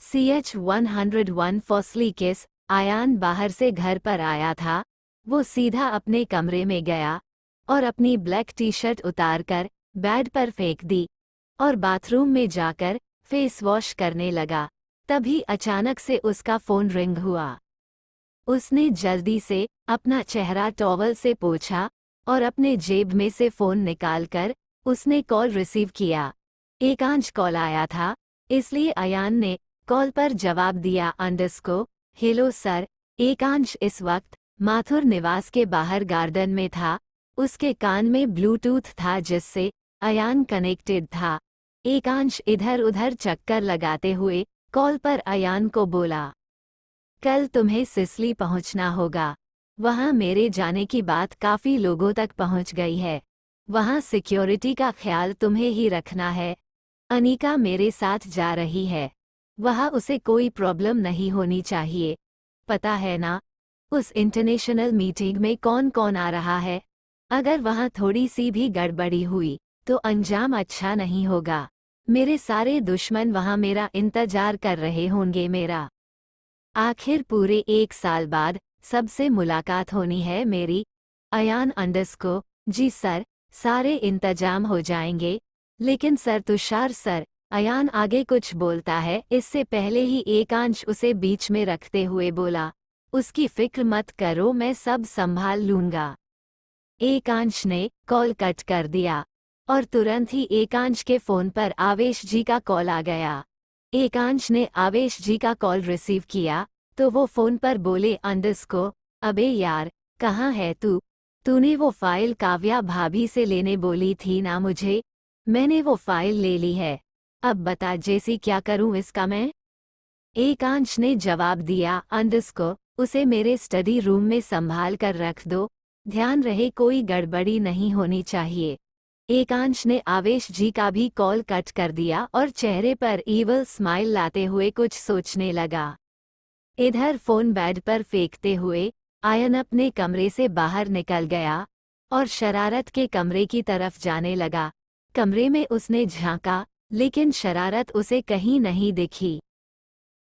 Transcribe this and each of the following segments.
CH-101 फॉसली किस। आयान बाहर से घर पर आया था। वो सीधा अपने कमरे में गया और अपनी ब्लैक टी शर्ट उतारकर बेड पर फेंक दी और बाथरूम में जाकर फेस वॉश करने लगा। तभी अचानक से उसका फोन रिंग हुआ। उसने जल्दी से अपना चेहरा टॉवल से पोंछा और अपने जेब में से फोन निकालकर उसने कॉल रिसीव किया। एकांश कॉल आया था, इसलिए अयान ने कॉल पर जवाब दिया। अंडस्को, हेलो सर। एकांश इस वक्त माथुर निवास के बाहर गार्डन में था। उसके कान में ब्लूटूथ था जिससे अयान कनेक्टेड था। एकांश इधर उधर चक्कर लगाते हुए कॉल पर अयान को बोला, कल तुम्हें सिसली पहुंचना होगा। वहां मेरे जाने की बात काफी लोगों तक पहुंच गई है। वहां सिक्योरिटी का ख्याल तुम्हें ही रखना है। अनीका मेरे साथ जा रही है। वहां उसे कोई प्रॉब्लम नहीं होनी चाहिए। पता है ना, उस इंटरनेशनल मीटिंग में कौन कौन आ रहा है। अगर वहां थोड़ी सी भी गड़बड़ी हुई तो अंजाम अच्छा नहीं होगा। मेरे सारे दुश्मन वहां मेरा इंतजार कर रहे होंगे। मेरा आखिर पूरे 1 साल बाद सबसे मुलाकात होनी है मेरी। अयान अंडस्को, जी सर, सारे इंतजाम हो जाएंगे। लेकिन सर, तुषार सर। अयान आगे कुछ बोलता है, इससे पहले ही एकांश उसे बीच में रखते हुए बोला, उसकी फिक्र मत करो, मैं सब संभाल लूंगा। एकांश ने कॉल कट कर दिया और तुरंत ही एकांश के फोन पर आवेश जी का कॉल आ गया। एकांश ने आवेश जी का कॉल रिसीव किया तो वो फोन पर बोले, अंडस्को, अबे यार, कहाँ है तू? तूने वो फाइल काव्या भाभी से लेने बोली थी ना मुझे। मैंने वो फाइल ले ली है। अब बता जेसी, क्या करूं इसका मैं? एकांश ने जवाब दिया, अंडस्को, उसे मेरे स्टडी रूम में संभाल कर रख दो। ध्यान रहे कोई गड़बड़ी नहीं होनी चाहिए। एकांश ने आवेश जी का भी कॉल कट कर दिया और चेहरे पर ईवल स्माइल लाते हुए कुछ सोचने लगा। इधर फोन बेड पर फेंकते हुए आयन अपने कमरे से बाहर निकल गया और शरारत के कमरे की तरफ जाने लगा। कमरे में उसने झांका लेकिन शरारत उसे कहीं नहीं दिखी।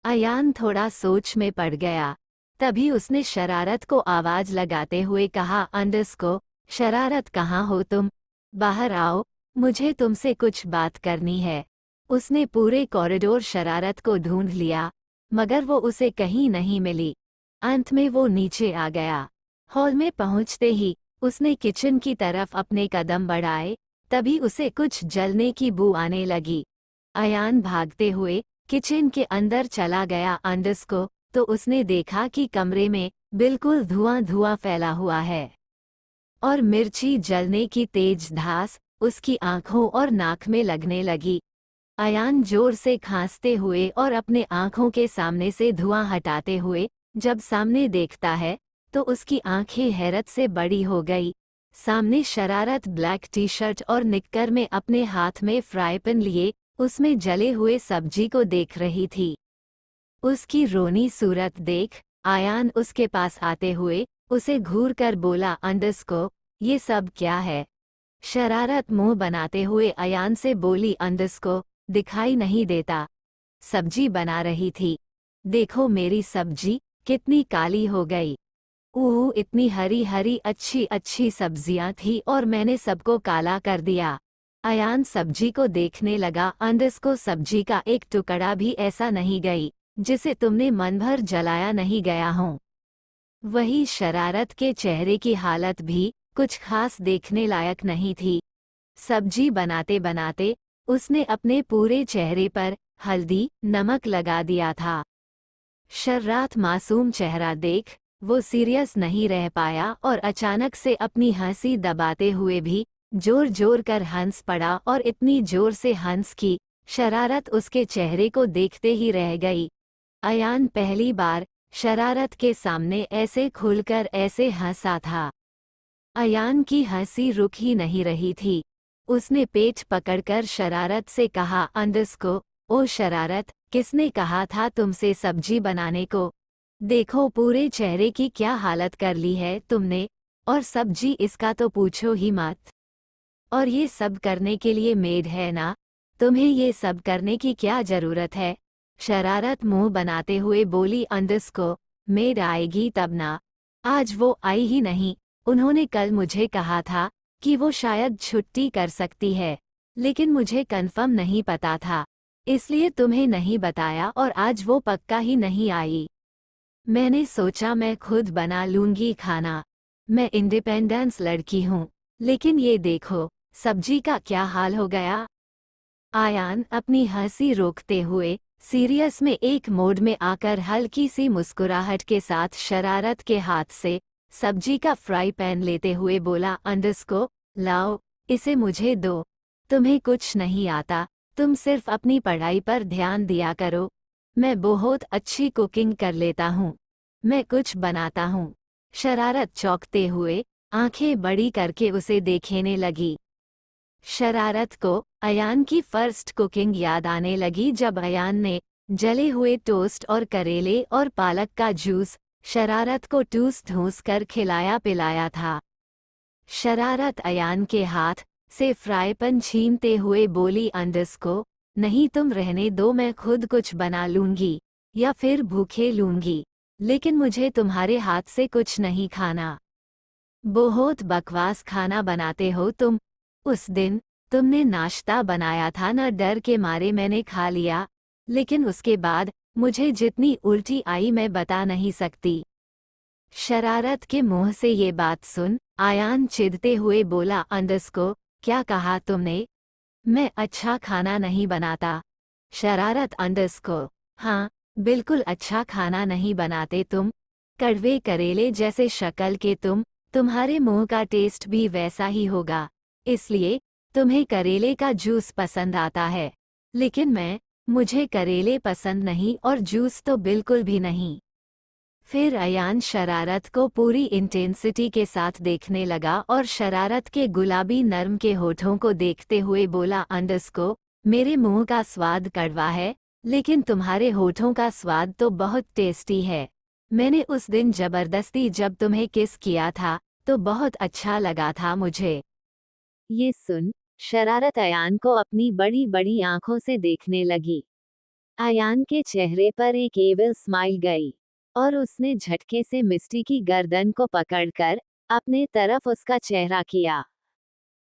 अयान थोड़ा सोच में पड़ गया। तभी उसने शरारत को आवाज लगाते हुए कहा, अंडस्को, शरारत कहाँ हो तुम? बाहर आओ, मुझे तुमसे कुछ बात करनी है। उसने पूरे कॉरिडोर शरारत को ढूंढ लिया मगर वो उसे कहीं नहीं मिली। अंत में वो नीचे आ गया। हॉल में पहुंचते ही उसने किचन की तरफ अपने कदम बढ़ाए, तभी उसे कुछ जलने की बू आने लगी। अयान भागते हुए किचन के अंदर चला गया। अंडस्को, तो उसने देखा कि कमरे में बिल्कुल धुआं धुआं फैला हुआ है और मिर्ची जलने की तेज धास उसकी आंखों और नाक में लगने लगी। अयान जोर से खांसते हुए और अपने आंखों के सामने से धुआं हटाते हुए जब सामने देखता है तो उसकी आंखें हैरत से बड़ी हो गई। सामने शरारत ब्लैक टी शर्ट और निक्कर में अपने हाथ में फ्राई पैन लिए उसमें जले हुए सब्जी को देख रही थी। उसकी रोनी सूरत देख आयान उसके पास आते हुए उसे घूर कर बोला, अंडस्को, ये सब क्या है? शरारत मुंह बनाते हुए अयान से बोली, अंडस्को, दिखाई नहीं देता? सब्जी बना रही थी। देखो मेरी सब्जी कितनी काली हो गई। इतनी हरी हरी अच्छी अच्छी सब्जियां थी और मैंने सबको काला कर दिया। अयान सब्जी को देखने लगा। अंडस्को, सब्जी का एक टुकड़ा भी ऐसा नहीं गई जिसे तुमने मन भर जलाया नहीं गया हो। वही शरारत के चेहरे की हालत भी कुछ खास देखने लायक नहीं थी। सब्जी बनाते बनाते उसने अपने पूरे चेहरे पर हल्दी नमक लगा दिया था। शर्रात मासूम चेहरा देख वो सीरियस नहीं रह पाया और अचानक से अपनी हंसी दबाते हुए भी जोर जोर कर हंस पड़ा और इतनी जोर से हंस कि शरारत उसके चेहरे को देखते ही रह गई। अयान पहली बार शरारत के सामने ऐसे खुलकर ऐसे हंसा था। अयान की हंसी रुक ही नहीं रही थी। उसने पेट पकड़कर शरारत से कहा, अंडस्को, ओ शरारत, किसने कहा था तुमसे सब्जी बनाने को? देखो पूरे चेहरे की क्या हालत कर ली है तुमने। और सब्जी इसका तो पूछो ही मत। और ये सब करने के लिए मेड है ना? तुम्हें ये सब करने की क्या जरूरत है? शरारत मुंह बनाते हुए बोली अंडस्को, मेड आएगी तब ना। आज वो आई ही नहीं। उन्होंने कल मुझे कहा था कि वो शायद छुट्टी कर सकती है, लेकिन मुझे कंफर्म नहीं पता था, इसलिए तुम्हें नहीं बताया और आज वो पक्का ही नहीं आई। मैंने सोचा मैं खुद बना लूंगी खाना। मैं इंडिपेंडेंस लड़की हूँ, लेकिन ये देखो सब्जी का क्या हाल हो गया। आयान अपनी हंसी रोकते हुए सीरियस में एक मोड में आकर हल्की सी मुस्कुराहट के साथ शरारत के हाथ से सब्जी का फ्राई पैन लेते हुए बोला, अंडस्को, लाओ, इसे मुझे दो। तुम्हें कुछ नहीं आता, तुम सिर्फ अपनी पढ़ाई पर ध्यान दिया करो। मैं बहुत अच्छी कुकिंग कर लेता हूँ। मैं कुछ बनाता हूँ। शरारत चौंकते हुए आंखें बड़ी करके उसे देखने लगी। शरारत को अयान की फर्स्ट कुकिंग याद आने लगी जब अयान ने जले हुए टोस्ट और करेले और पालक का जूस शरारत को टूस धूस कर खिलाया पिलाया था। शरारत अयान के हाथ से फ्राई पैन छीनते हुए बोली, अंडस्को, नहीं तुम रहने दो, मैं खुद कुछ बना लूंगी या फिर भूखे लूंगी, लेकिन मुझे तुम्हारे हाथ से कुछ नहीं खाना। बहुत बकवास खाना बनाते हो तुम। उस दिन तुमने नाश्ता बनाया था ना, डर के मारे मैंने खा लिया, लेकिन उसके बाद मुझे जितनी उल्टी आई मैं बता नहीं सकती। शरारत के मुंह से ये बात सुन आयान चिढ़ते हुए बोला, अंडस्को, क्या कहा तुमने? मैं अच्छा खाना नहीं बनाता। शरारत, अंडस्को, हाँ, बिल्कुल अच्छा खाना नहीं बनाते तुम। कड़वे करेले जैसे शक्ल के तुम्हारे मुंह का टेस्ट भी वैसा ही होगा, इसलिए तुम्हें करेले का जूस पसंद आता है, लेकिन मुझे करेले पसंद नहीं और जूस तो बिल्कुल भी नहीं। फिर अयान शरारत को पूरी इंटेंसिटी के साथ देखने लगा और शरारत के गुलाबी नर्म के होठों को देखते हुए बोला, अंडस्को, मेरे मुंह का स्वाद कड़वा है, लेकिन तुम्हारे होठों का स्वाद तो बहुत टेस्टी है। मैंने उस दिन जबरदस्ती जब तुम्हें किस किया था तो बहुत अच्छा लगा था मुझे। ये सुन शरारत अयान को अपनी बड़ी बड़ी आंखों से देखने लगी। अयान के चेहरे पर एक एविल स्माइल गई और उसने झटके से मिस्टी की गर्दन को पकड़कर अपने तरफ उसका चेहरा किया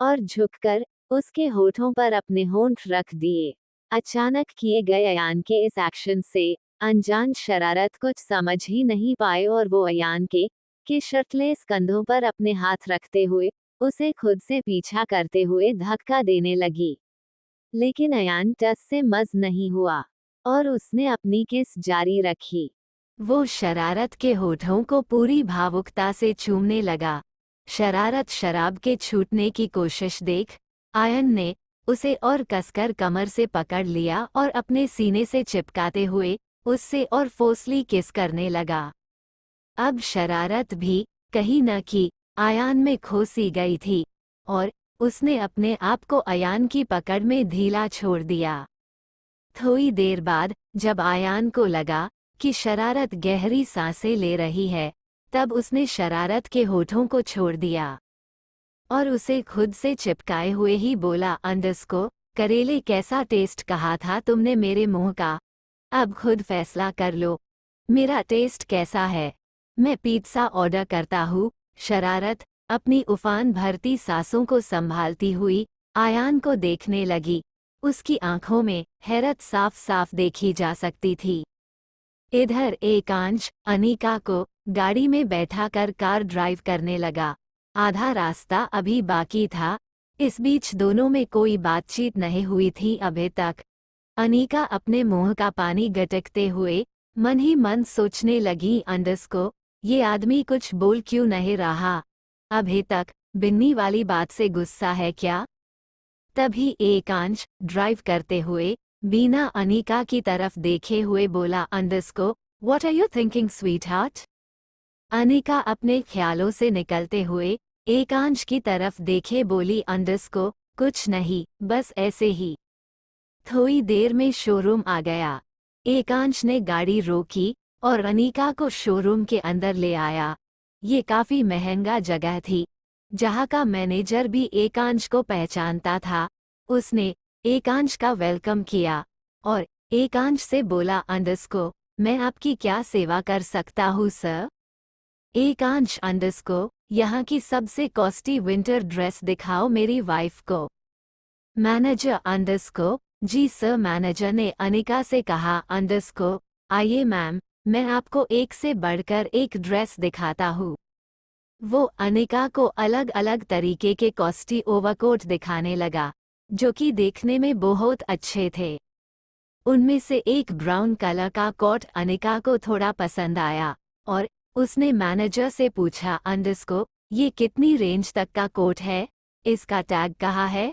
और झुककर उसके होठों पर अपने होंठ रख दिए। अचानक किए गए अयान के इस एक्शन से अनजान शरारत कुछ समझ ही नहीं पाए और वो अयान के शर्टलेस कंधों पर अपने हाथ रखते हुए उसे खुद से पीछा करते हुए धक्का देने लगी। लेकिन अयान टस से मज नहीं हुआ और उसने अपनी किस जारी रखी। वो शरारत के होठों को पूरी भावुकता से चूमने लगा। शरारत शराब के छूटने की कोशिश देख आयन ने उसे और कसकर कमर से पकड़ लिया और अपने सीने से चिपकाते हुए उससे और फोर्सली किस करने लगा। अब शरारत भी कहीं न कि आयान में खो सी गई थी और उसने अपने आप को आयान की पकड़ में ढीला छोड़ दिया। थोड़ी देर बाद जब आयान को लगा कि शरारत गहरी सांसें ले रही है, तब उसने शरारत के होठों को छोड़ दिया और उसे खुद से चिपकाए हुए ही बोला, अंडस्को, करेले कैसा टेस्ट कहा था तुमने मेरे मुंह का? अब खुद फैसला कर लो, मेरा टेस्ट कैसा है? मैं पिज़्ज़ा ऑर्डर करता हूँ। शरारत अपनी उफान भरती सांसों को संभालती हुई आयान को देखने लगी। उसकी आंखों में हैरत साफ साफ देखी जा सकती थी। इधर एकांश अनीका को गाड़ी में बैठाकर कार ड्राइव करने लगा। आधा रास्ता अभी बाकी था। इस बीच दोनों में कोई बातचीत नहीं हुई थी अभी तक। अनीका अपने मुंह का पानी गटकते हुए मन ही मन सोचने लगी, अंडस्को, ये आदमी कुछ बोल क्यों नहीं रहा? अभी तक बिन्नी वाली बात से गुस्सा है क्या? तभी एकांश ड्राइव करते हुए बीना अनीका की तरफ देखे हुए बोला, अंडस्को, what are you thinking sweetheart? Anika अपने ख्यालों से निकलते हुए एकांश की तरफ देखे बोली, अंडस्को, कुछ नहीं, बस ऐसे ही। थोड़ी देर में शोरूम आ गया। एकांश ने गाड़ी रोकी और अनीका को शोरूम के अंदर ले आया। ये काफी महंगा जगह थी, जहाँ का मैनेजर भी एकांश को पहचानता था। उसने एकांश का वेलकम किया और एकांश से बोला अंडरस्को, मैं आपकी क्या सेवा कर सकता हूँ सर? एकांश अंडरस्को, यहाँ की सबसे कॉस्टली विंटर ड्रेस दिखाओ मेरी वाइफ को। मैनेजर अंडरस्को, जी सर। मैनेजर ने अनिका से कहा अंडरस्को, आइए मैम, मैं आपको एक से बढ़कर एक ड्रेस दिखाता हूँ। वो अनिका को अलग अलग तरीके के कॉस्टली ओवरकोट दिखाने लगा, जो कि देखने में बहुत अच्छे थे। उनमें से एक ब्राउन कलर का कोट अनिका को थोड़ा पसंद आया और उसने मैनेजर से पूछा अंडरस्को, ये कितनी रेंज तक का कोट है? इसका टैग कहाँ है?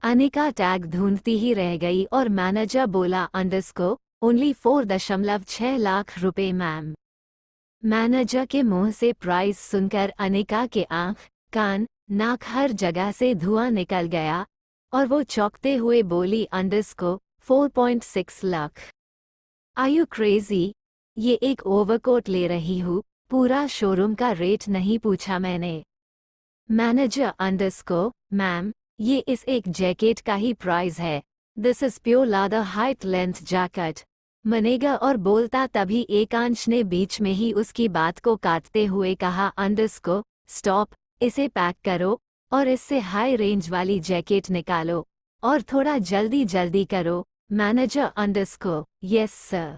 अनिका टैग ढूंढती ही रह गई और मैनेजर बोला अंडरस्को, ओनली 4.6 लाख रुपए मैम। मैनेजर के मुंह से प्राइस सुनकर अनिका के आंख, कान, नाक हर जगह से धुआं निकल गया और वो चौंकते हुए बोली अंडरस्को, 4.6 लाख। Are you crazy? ये एक ओवरकोट ले रही हूँ, पूरा शोरूम का रेट नहीं पूछा मैंने। मैनेजर अंडरस्को, मैम, ये इस एक जैकेट का ही प्राइस है। This is pure leather height length jacket. मनेगा और बोलता तभी एकांश ने बीच में ही उसकी बात को काटते हुए कहा अंडरस्को, स्टॉप, इसे पैक करो और इससे हाई रेंज वाली जैकेट निकालो और थोड़ा जल्दी जल्दी करो। मैनेजर अंडरस्को, यस सर।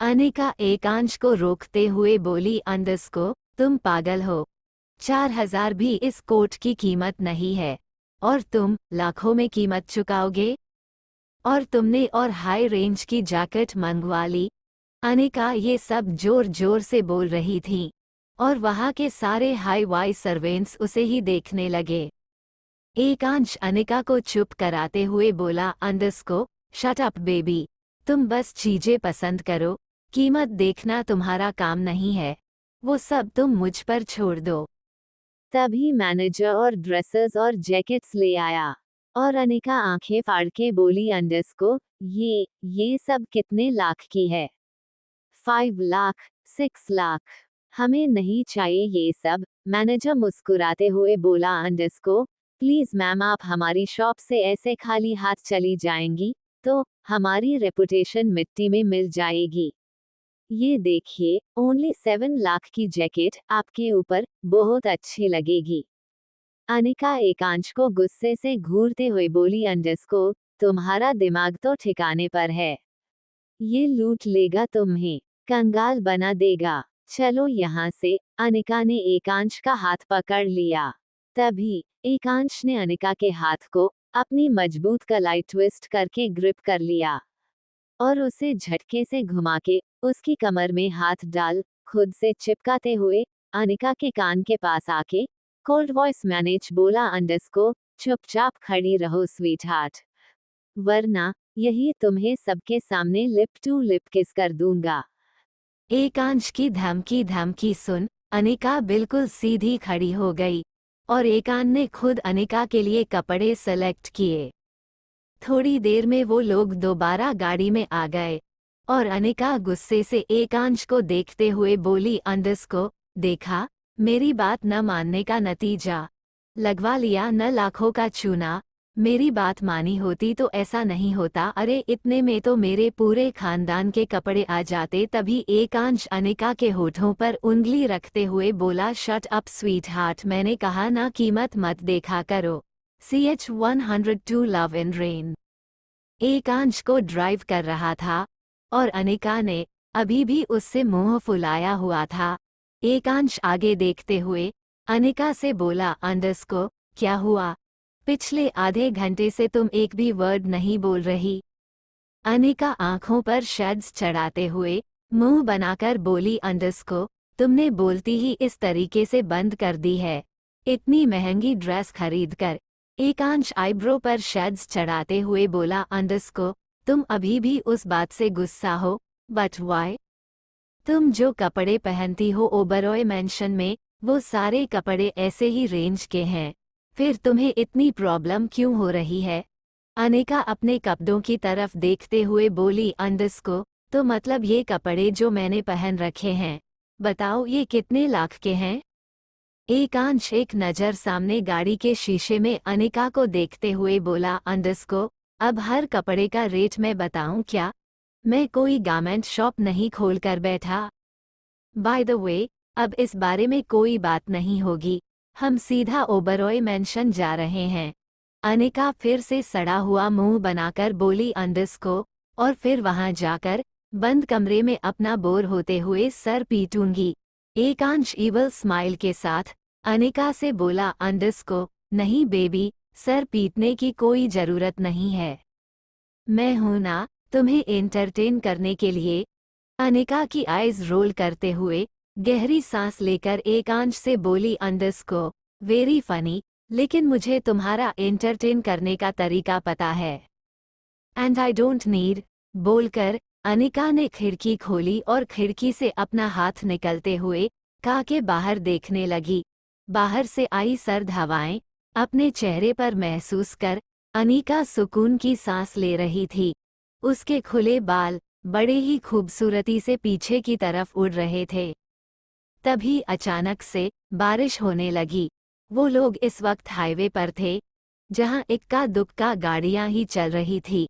अनिका एकांश को रोकते हुए बोली अंडरस्को, तुम पागल हो। 4,000 भी इस कोट की कीमत नहीं है और तुम लाखों में कीमत चुकाओगे? और तुमने और हाई रेंज की जैकेट मंगवा ली। अनिका ये सब जोर जोर से बोल रही थी और वहाँ के सारे हाई वाई सर्वेंट्स उसे ही देखने लगे। एकांश अनिका को चुप कराते हुए बोला अंडरस्को, शट अप बेबी, तुम बस चीजें पसंद करो, कीमत देखना तुम्हारा काम नहीं है, वो सब तुम मुझ पर छोड़ दो। तभी मैनेजर और ड्रेसेस और जैकेट्स ले आया और अनिका आंखें फाड़ के बोली अंडरस्को, ये सब कितने लाख की है? 5 लाख, 6 लाख। हमें नहीं चाहिए ये सब। मैनेजर मुस्कुराते हुए बोला अंडरस्को, प्लीज मैम, आप हमारी शॉप से ऐसे खाली हाथ चली जाएंगी तो हमारी रेपुटेशन मिट्टी में मिल जाएगी। ये देखिए, ओनली 7 लाख की जैकेट आपके ऊपर बहुत अच्छी लगेगी। अनिका एकांश को गुस्से से घूरते हुए बोली अंडरस्को, तुम्हारा दिमाग तो ठिकाने पर है। ये लूट लेगा तुम्हें, कंगाल बना देगा। चलो यहाँ से। अनिका ने एकांश का हाथ पकड़ लिया। तभी एकांश ने अनिका के हाथ को अपनी मजबूत कलाई ट्विस्ट करके ग्रिप कर लिया और उसे झटके से घुमा के उसकी कमर में हाथ डाल खुद से चिपकाते हुए अनिका के कान के पास आके कोल्ड वॉइस मैनेज बोला अंडरस्को, चुपचाप खड़ी रहो स्वीट हार्ट, वरना यही तुम्हें सबके सामने लिप टू लिप किस कर दूंगा। एकांश की धमकी सुन अनिका बिल्कुल सीधी खड़ी हो गई और एकांश ने खुद अनिका के लिए कपड़े सेलेक्ट किए। थोड़ी देर में वो लोग दोबारा गाड़ी में आ गए और अनिका गुस्से से एकांश को देखते हुए बोली अंडरस्को, देखा, मेरी बात न मानने का नतीजा। लगवा लिया न लाखों का चूना। मेरी बात मानी होती तो ऐसा नहीं होता। अरे इतने में तो मेरे पूरे खानदान के कपड़े आ जाते। तभी एकांश अनिका के होठों पर उंगली रखते हुए बोला शट अप स्वीट हार्ट, मैंने कहा ना कीमत मत देखा करो। CH-102 love in rain. एकांश को ड्राइव कर रहा था और अनिका ने अभी भी उससे मुंह फुलाया हुआ था। एकांश आगे देखते हुए अनिका से बोला अंडरस्को, क्या हुआ? पिछले आधे घंटे से तुम एक भी वर्ड नहीं बोल रही। अनिका आंखों पर शेड्स चढ़ाते हुए मुंह बनाकर बोली अंडरस्को, तुमने बोलती ही इस तरीके से बंद कर दी है। इतनी महंगी ड्रेस खरीदकर। एकांश आईब्रो पर शेड्स चढ़ाते हुए बोला अंडरस्को, तुम अभी भी उस बात से गुस्सा हो? But why? तुम जो कपड़े पहनती हो ओबरॉय मेंशन में, वो सारे कपड़े ऐसे ही रेंज के हैं। फिर तुम्हें इतनी प्रॉब्लम क्यों हो रही है? अनिका अपने कपड़ों की तरफ देखते हुए बोली अंडरस्को, तो मतलब ये कपड़े जो मैंने पहन रखे हैं, बताओ ये कितने लाख के हैं? एकांश एक नज़र सामने गाड़ी के शीशे में अनिका को देखते हुए बोला अंडरस्को, अब हर कपड़े का रेट मैं बताऊं क्या? मैं कोई गारमेंट शॉप नहीं खोल कर बैठा। बाय द वे, अब इस बारे में कोई बात नहीं होगी, हम सीधा ओबरॉय मेंशन जा रहे हैं। अनिका फिर से सड़ा हुआ मुंह बनाकर बोली अंडस को, और फिर वहां जाकर बंद कमरे में अपना बोर होते हुए सर पीटूंगी। एकांश इवल स्माइल के साथ अनिका से बोला अंडस को, नहीं बेबी, सर पीटने की कोई जरूरत नहीं है। मैं हूं ना तुम्हें एंटरटेन करने के लिए। अनिका की आइज रोल करते हुए गहरी सांस लेकर एकांश से बोली अंडस को, वेरी फनी, लेकिन मुझे तुम्हारा एंटरटेन करने का तरीका पता है। And I don't need. बोलकर अनिका ने खिड़की खोली और खिड़की से अपना हाथ निकलते हुए कार के बाहर देखने लगी। बाहर से आई सर्द हवाएं अपने चेहरे पर महसूस कर अनिका सुकून की सांस ले रही थी। उसके खुले बाल बड़े ही खूबसूरती से पीछे की तरफ उड़ रहे थे। तभी अचानक से बारिश होने लगी। वो लोग इस वक्त हाईवे पर थे, जहां इक्का दुक्का गाड़ियां ही चल रही थी।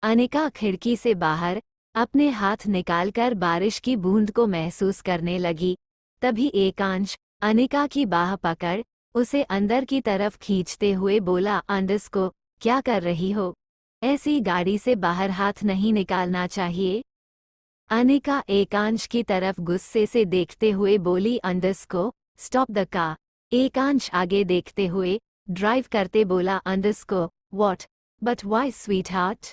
अनिका खिड़की से बाहर अपने हाथ निकालकर बारिश की बूंद को महसूस करने लगी। तभी एकांश अनिका की बाह पकड़ उसे अंदर की तरफ खींचते हुए बोला अंडस को, क्या कर रही हो? ऐसी गाड़ी से बाहर हाथ नहीं निकालना चाहिए। अनिका एकांश की तरफ गुस्से से देखते हुए बोली अंडस को, स्टॉप द कार। एकांश आगे देखते हुए ड्राइव करते बोला अंडस को, what, but why sweet heart?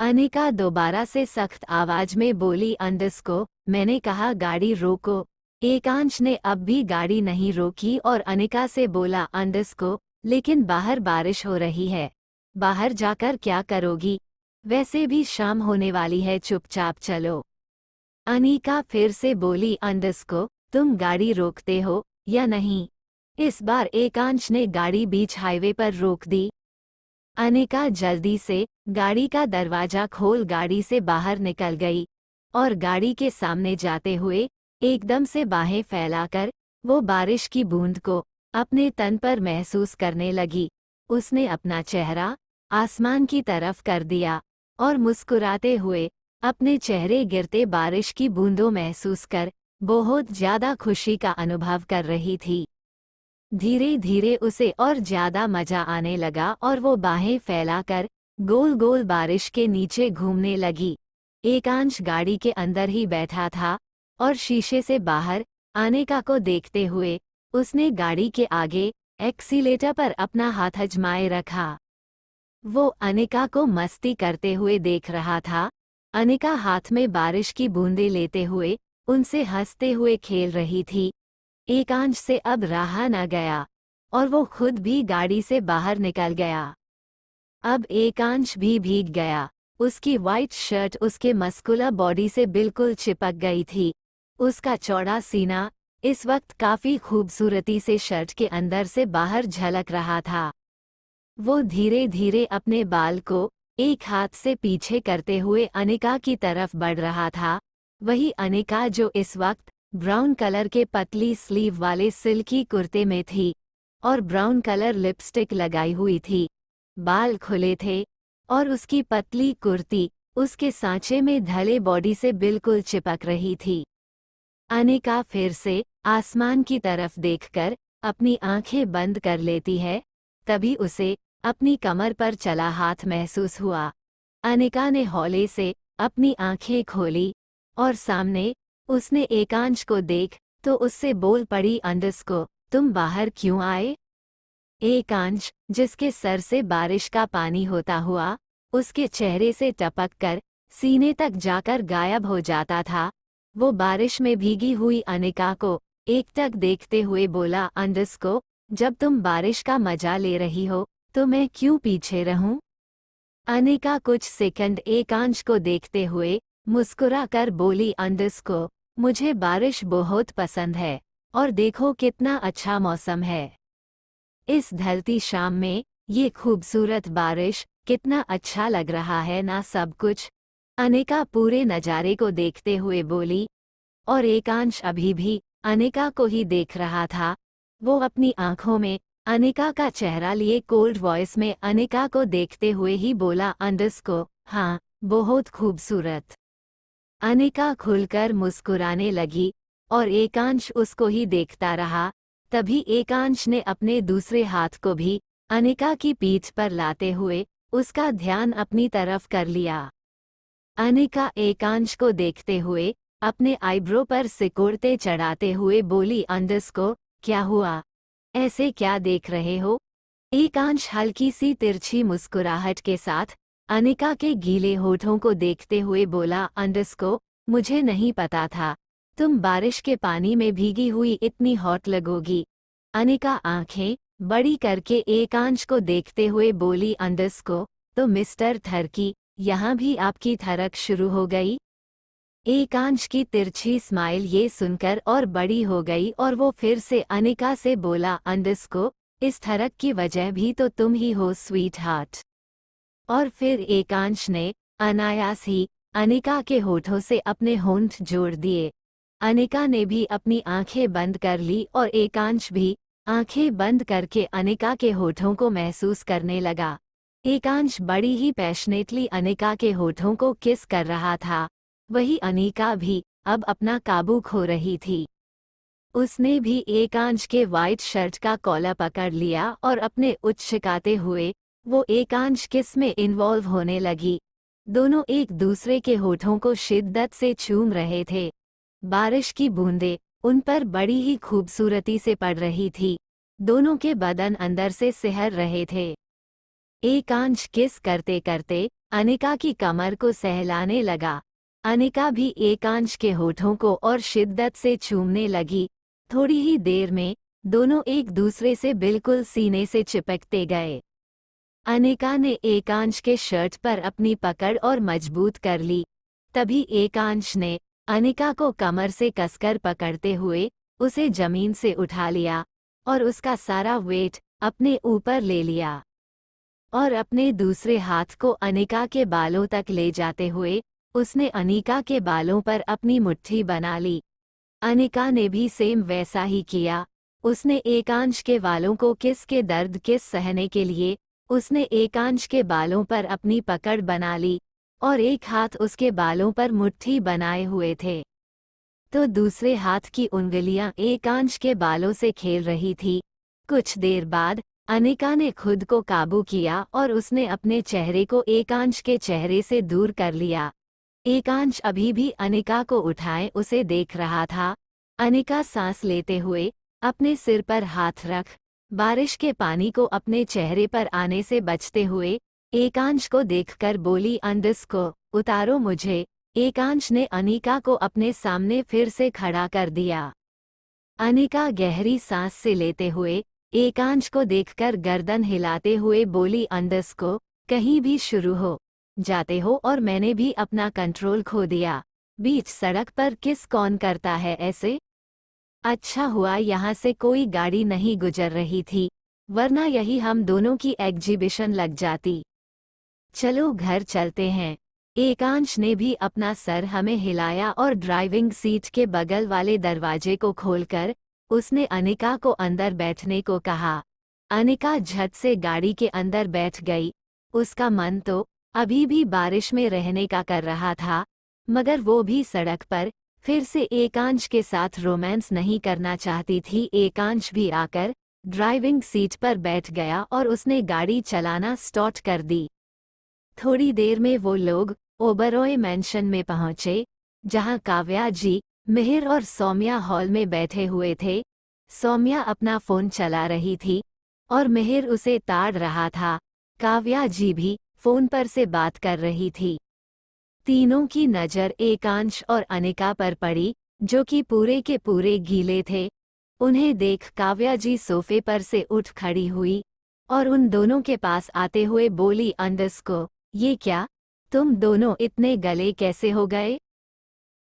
Anika दोबारा से सख्त आवाज में बोली अंडस को, मैंने कहा गाड़ी रोको। एकांश ने अब भी गाड़ी नहीं रोकी और अनिका से बोला अंडस को, लेकिन बाहर बारिश हो रही है, बाहर जाकर क्या करोगी? वैसे भी शाम होने वाली है, चुपचाप चलो। अनिका फिर से बोली अंडस को, तुम गाड़ी रोकते हो या नहीं? इस बार एकांश ने गाड़ी बीच हाईवे पर रोक दी। अनिका जल्दी से गाड़ी का दरवाजा खोल गाड़ी से बाहर निकल गई और गाड़ी के सामने जाते हुए एकदम से बाहें फैलाकर वो बारिश की बूंद को अपने तन पर महसूस करने लगी। उसने अपना चेहरा आसमान की तरफ कर दिया और मुस्कुराते हुए अपने चेहरे गिरते बारिश की बूंदों महसूस कर बहुत ज्यादा खुशी का अनुभव कर रही थी। धीरे धीरे उसे और ज्यादा मजा आने लगा और वो बाहें फैलाकर गोल गोल बारिश के नीचे घूमने लगी। एकांश गाड़ी के अंदर ही बैठा था और शीशे से बाहर अनिका को देखते हुए उसने गाड़ी के आगे एक्सीलेटर पर अपना हाथ आजमाए रखा। वो अनिका को मस्ती करते हुए देख रहा था। अनिका हाथ में बारिश की बूंदें लेते हुए उनसे हंसते हुए खेल रही थी। एकांश से अब रहा न गया और वो खुद भी गाड़ी से बाहर निकल गया। अब एकांश भी भीग गया। उसकी वाइट शर्ट उसके मस्कुलर बॉडी से बिल्कुल चिपक गई थी। उसका चौड़ा सीना इस वक्त काफी खूबसूरती से शर्ट के अंदर से बाहर झलक रहा था। वो धीरे धीरे अपने बाल को एक हाथ से पीछे करते हुए अनिका की तरफ बढ़ रहा था। वही अनिका जो इस वक्त ब्राउन कलर के पतली स्लीव वाले सिल्की कुर्ते में थी और ब्राउन कलर लिपस्टिक लगाई हुई थी। बाल खुले थे और उसकी पतली कुर्ती उसके सांचे में ढले बॉडी से बिल्कुल चिपक रही थी। अनिका फिर से आसमान की तरफ देखकर अपनी आंखें बंद कर लेती है। तभी उसे अपनी कमर पर चला हाथ महसूस हुआ। अनिका ने हौले से अपनी आंखें खोली और सामने उसने एकांश को देख तो उससे बोल पड़ी अंडस को, तुम बाहर क्यों आए? एकांश, जिसके सर से बारिश का पानी होता हुआ उसके चेहरे से टपक कर सीने तक जाकर गायब हो जाता था, वो बारिश में भीगी हुई अनिका को एकटक देखते हुए बोला अंडस को, जब तुम बारिश का मजा ले रही हो तो मैं क्यों पीछे रहूं? अनिका कुछ सेकंड एकांश को देखते हुए मुस्कुरा कर बोली अंडस को, मुझे बारिश बहुत पसंद है और देखो कितना अच्छा मौसम है। इस ढलती शाम में ये खूबसूरत बारिश, कितना अच्छा लग रहा है ना सब कुछ। अनिका पूरे नज़ारे को देखते हुए बोली और एकांश अभी भी अनिका को ही देख रहा था। वो अपनी आंखों में अनिका का चेहरा लिए कोल्ड वॉइस में अनिका को देखते हुए ही बोला अंडरस्को, हाँ, बहुत खूबसूरत। अनिका खुलकर मुस्कुराने लगी और एकांश उसको ही देखता रहा। तभी एकांश ने अपने दूसरे हाथ को भी अनिका की पीठ पर लाते हुए उसका ध्यान अपनी तरफ कर लिया। अनिका एकांश को देखते हुए अपने आईब्रो पर सिकोड़ते चढ़ाते हुए बोली अंडरस्को, क्या हुआ, ऐसे क्या देख रहे हो? एकांश हल्की सी तिरछी मुस्कुराहट के साथ अनिका के गीले होठों को देखते हुए बोला अंडरस्को, मुझे नहीं पता था तुम बारिश के पानी में भीगी हुई इतनी हॉट लगोगी। अनिका आंखें बड़ी करके एकांश को देखते हुए बोली अंडरस्को, तो मिस्टर थरकी, यहाँ भी आपकी थरक शुरू हो गई? एकांश की तिरछी स्माइल ये सुनकर और बड़ी हो गई और वो फिर से अनिका से बोला अंडरस्को, इस थरक की वजह भी तो तुम ही हो स्वीट हार्ट। और फिर एकांश ने अनायास ही अनिका के होठों से अपने होंठ जोड़ दिए। अनिका ने भी अपनी आंखें बंद कर ली और एकांश भी आंखें बंद करके अनिका के होठों को महसूस करने लगा। एकांश बड़ी ही पैशनेटली अनिका के होठों को किस कर रहा था, वही अनिका भी अब अपना काबू खो रही थी। उसने भी एकांश के वाइट शर्ट का कॉलर पकड़ लिया और अपने उच्छिकाते हुए वो एकांश किस में इन्वॉल्व होने लगी। दोनों एक दूसरे के होठों को शिद्दत से चूम रहे थे। बारिश की बूंदें उन पर बड़ी ही खूबसूरती से पड़ रही थी। दोनों के बदन अंदर से सिहर रहे थे। एकांश किस करते करते अनिका की कमर को सहलाने लगा। अनिका भी एकांश के होठों को और शिद्दत से चूमने लगी। थोड़ी ही देर में दोनों एक दूसरे से बिल्कुल सीने से चिपकते गए। अनिका ने एकांश के शर्ट पर अपनी पकड़ और मजबूत कर ली। तभी एकांश ने अनिका को कमर से कसकर पकड़ते हुए उसे जमीन से उठा लिया और उसका सारा वेट अपने ऊपर ले लिया और अपने दूसरे हाथ को अनिका के बालों तक ले जाते हुए उसने अनिका के बालों पर अपनी मुट्ठी बना ली। अनिका ने भी सेम वैसा ही किया। उसने एकांश के बालों को किस के दर्द किस सहने के लिए उसने एकांश के बालों पर अपनी पकड़ बना ली और एक हाथ उसके बालों पर मुट्ठी बनाए हुए थे, तो दूसरे हाथ की उंगलियां एकांश के बालों से खेल रही थी। कुछ देर बाद अनिका ने खुद को काबू किया और उसने अपने चेहरे को एकांश के चेहरे से दूर कर लिया। एकांश अभी भी अनिका को उठाए उसे देख रहा था। अनिका सांस लेते हुए अपने सिर पर हाथ रख बारिश के पानी को अपने चेहरे पर आने से बचते हुए एकांश को देखकर बोली अंडरस्को, उतारो मुझे। एकांश ने अनिका को अपने सामने फिर से खड़ा कर दिया। अनिका गहरी सांस से लेते हुए एकांश को देखकर गर्दन हिलाते हुए बोली अंडरस्को, कहीं भी शुरू हो जाते हो और मैंने भी अपना कंट्रोल खो दिया। बीच सड़क पर किस कौन करता है ऐसे? अच्छा हुआ यहाँ से कोई गाड़ी नहीं गुजर रही थी, वरना यही हम दोनों की एग्जीबिशन लग जाती। चलो घर चलते हैं। एकांश ने भी अपना सर हमें हिलाया और ड्राइविंग सीट के बगल वाले दरवाजे को खोलकर उसने अनिका को अंदर बैठने को कहा। अनिका झट से गाड़ी के अंदर बैठ गई। उसका मन तो अभी भी बारिश में रहने का कर रहा था, मगर वो भी सड़क पर फिर से एकांश के साथ रोमांस नहीं करना चाहती थी। एकांश भी आकर ड्राइविंग सीट पर बैठ गया और उसने गाड़ी चलाना स्टार्ट कर दी। थोड़ी देर में वो लोग ओबरॉय मैंशन में पहुंचे, जहां काव्या जी, मिहिर और सौम्या हॉल में बैठे हुए थे। सौम्या अपना फोन चला रही थी और मिहिर उसे ताड़ रहा था। काव्या जी भी फोन पर से बात कर रही थी। तीनों की नज़र एकांश और अनिका पर पड़ी, जो कि पूरे के पूरे गीले थे। उन्हें देख काव्या जी सोफे पर से उठ खड़ी हुई और उन दोनों के पास आते हुए बोली अंडरस्को, ये क्या, तुम दोनों इतने गले कैसे हो गए?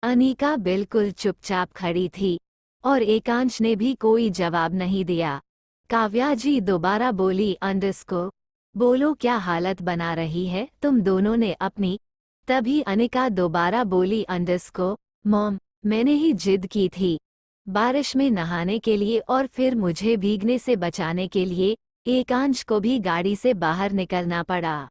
अनिका बिल्कुल चुपचाप खड़ी थी और एकांश ने भी कोई जवाब नहीं दिया। काव्या जी दोबारा बोली अंडरस्को, बोलो क्या हालत बना रही है तुम दोनों ने अपनी? तभी अनिका दोबारा बोली अंडरस्को, मॉम, मैंने ही जिद की थी। बारिश में नहाने के लिए और फिर मुझे भीगने से बचाने के लिए एकांश को भी गाड़ी से बाहर निकलना पड़ा।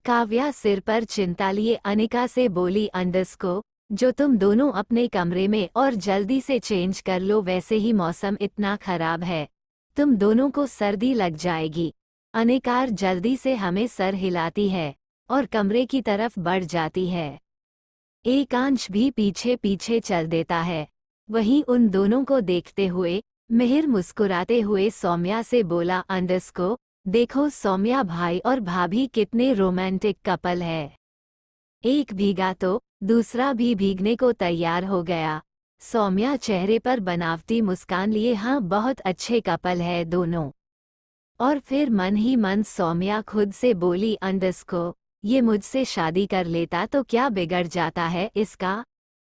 काव्या सिर पर चिंता लिए अनिका से बोली, अंडस्को, जो तुम दोनों अपने कमरे में और जल्दी से चेंज कर लो, वैसे ही मौसम इतना खराब है, तुम दोनों को सर्दी लग जाएगी। अनिकार जल्दी से हमें सर हिलाती है और कमरे की तरफ बढ़ जाती है। एकांश भी पीछे पीछे चल देता है। वहीं उन दोनों को देखते हुए मिहिर मुस्कुराते हुए सौम्या से बोला, अंडस्को, देखो सौम्या, भाई और भाभी कितने रोमांटिक कपल है। एक भीगा तो दूसरा भी भीगने को तैयार हो गया। सौम्या चेहरे पर बनावटी मुस्कान लिए, हाँ बहुत अच्छे कपल है दोनों। और फिर मन ही मन सौम्या खुद से बोली, अंडस्को, ये मुझसे शादी कर लेता तो क्या बिगड़ जाता है इसका।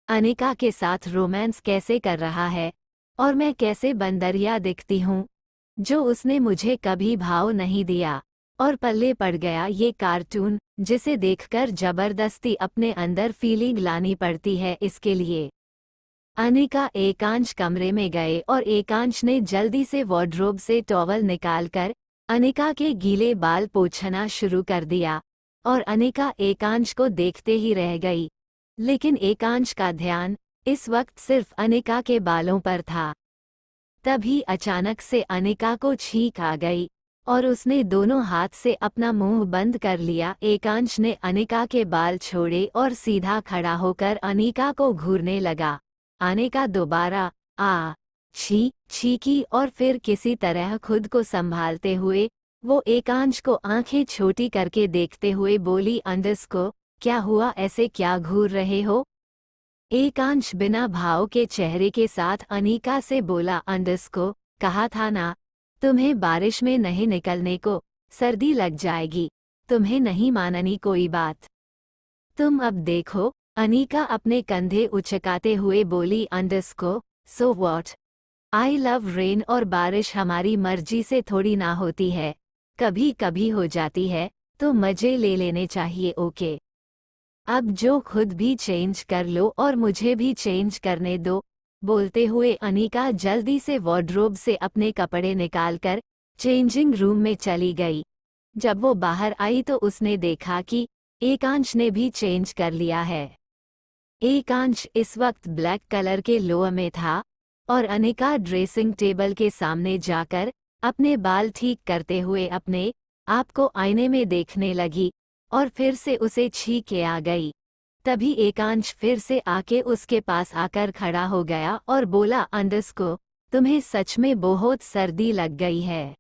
अनिका के साथ रोमांस कैसे कर रहा है और मैं कैसे बंदरिया दिखती हूँ, जो उसने मुझे कभी भाव नहीं दिया और पल्ले पड़ गया ये कार्टून, जिसे देखकर जबरदस्ती अपने अंदर फीलिंग लानी पड़ती है इसके लिए। अनिका एकांश कमरे में गए और एकांश ने जल्दी से वार्डरोब से टॉवल निकालकर अनिका के गीले बाल पोंछना शुरू कर दिया और अनिका एकांश को देखते ही रह गई। लेकिन एकांश का ध्यान इस वक्त सिर्फ अनिका के बालों पर था। तभी अचानक से अनिका को छींक आ गई और उसने दोनों हाथ से अपना मुंह बंद कर लिया। एकांश ने अनिका के बाल छोड़े और सीधा खड़ा होकर अनिका को घूरने लगा। अनिका दोबारा छींकी और फिर किसी तरह खुद को संभालते हुए वो एकांश को आंखें छोटी करके देखते हुए बोली, अंडस्को, क्या हुआ, ऐसे क्या घूर रहे हो। एकांश बिना भाव के चेहरे के साथ अनिका से बोला, अंडस्को, कहा था ना तुम्हें बारिश में नहीं निकलने को, सर्दी लग जाएगी, तुम्हें नहीं माननी कोई बात। तुम अब देखो। अनिका अपने कंधे उचकाते हुए बोली, अंडस्को, so what, I love rain, और बारिश हमारी मर्जी से थोड़ी ना होती है, कभी कभी हो जाती है, तो मजे ले लेने चाहिए। ओके, अब जो खुद भी चेंज कर लो और मुझे भी चेंज करने दो। बोलते हुए अनिका जल्दी से वार्डरोब से अपने कपड़े निकालकर चेंजिंग रूम में चली गई। जब वो बाहर आई तो उसने देखा कि एकांश ने भी चेंज कर लिया है। एकांश इस वक्त ब्लैक कलर के लोअर में था और अनिका ड्रेसिंग टेबल के सामने जाकर अपने बाल ठीक करते हुए अपने आप को आईने में देखने लगी और फिर से उसे छींके आ गई। तभी एकांश फिर से आके उसके पास आकर खड़ा हो गया और बोला, अंडस्को, तुम्हें सच में बहुत सर्दी लग गई है।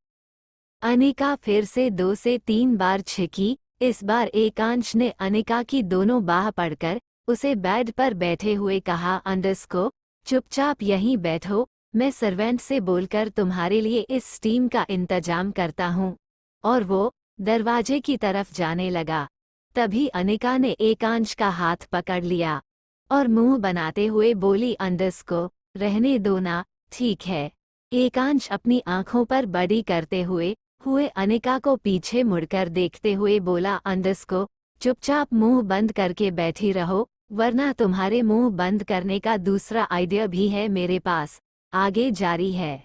अनिका फिर से 2 से 3 बार छींकी। इस बार एकांश ने अनिका की दोनों बाह पकड़कर उसे बेड पर बैठे हुए कहा, अंडस्को, चुपचाप यहीं बैठो, मैं सर्वेंट से बोलकर तुम्हारे लिए इस स्टीम का इंतजाम करता हूँ। और वो दरवाजे की तरफ जाने लगा। तभी अनिका ने एकांश का हाथ पकड़ लिया और मुंह बनाते हुए बोली, अंडस्को, रहने दो ना, ठीक है। एकांश अपनी आंखों पर बड़ी करते हुए अनिका को पीछे मुड़कर देखते हुए बोला, अंडस्को, चुपचाप मुंह बंद करके बैठी रहो, वरना तुम्हारे मुंह बंद करने का दूसरा आइडिया भी है मेरे पास। आगे जारी है।